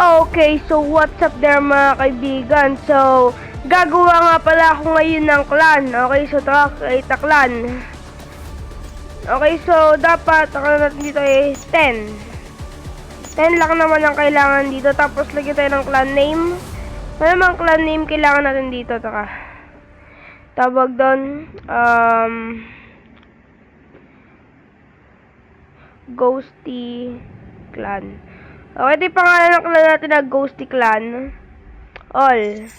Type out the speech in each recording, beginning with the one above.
Okay, so what's up there mga kaibigan? So, gagawa nga pala ako ngayon ng clan. Okay, so tara, create a clan. Okay, so dapat ang natin dito ay 10. 10 lang naman ang kailangan dito. Tapos lagyan tayo ng clan name. Ano namang clan name kailangan natin dito? Taka. Tawag doon. Ghosty Clan. Okay, ito yung pangalan ng clan natin na Ghosty Clan. All.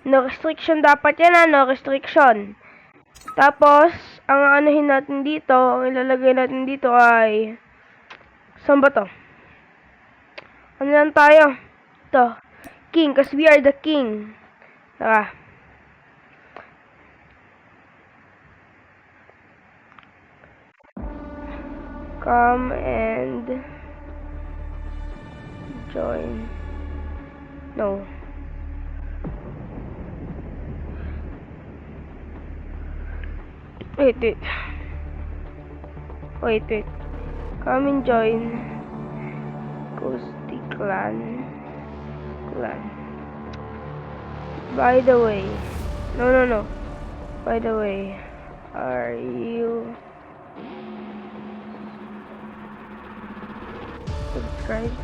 No restriction dapat yan, no restriction. Tapos, ang anuhin natin dito, ang ilalagay natin dito ay saan ba to? Ano lang tayo? Ito. King, kasi we are the king. Tara. Come and join. No. Wait. Come and join Ghosty Clan. By the way. No. By the way, are you subscribed?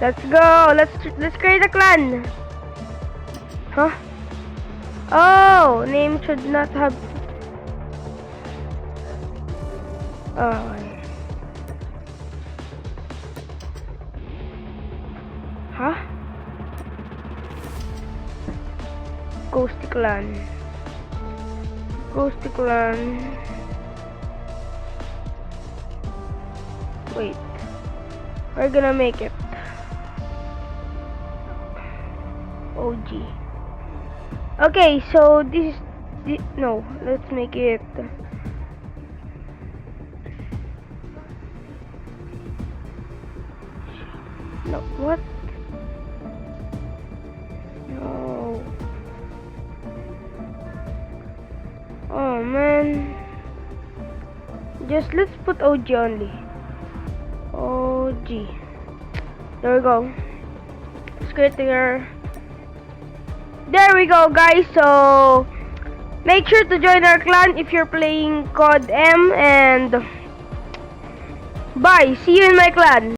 Let's go. Let's create a clan. Huh? Oh, name should not have. Oh. Huh? Ghosty Clan. Wait. We're gonna make it OG. Okay, so this is no. Let's make it. No, what? No. Oh man. Just let's put OG only. OG. There we go. Let's create here. There we go, guys. So make sure to join our clan if you're playing COD M, and bye. See you in my clan.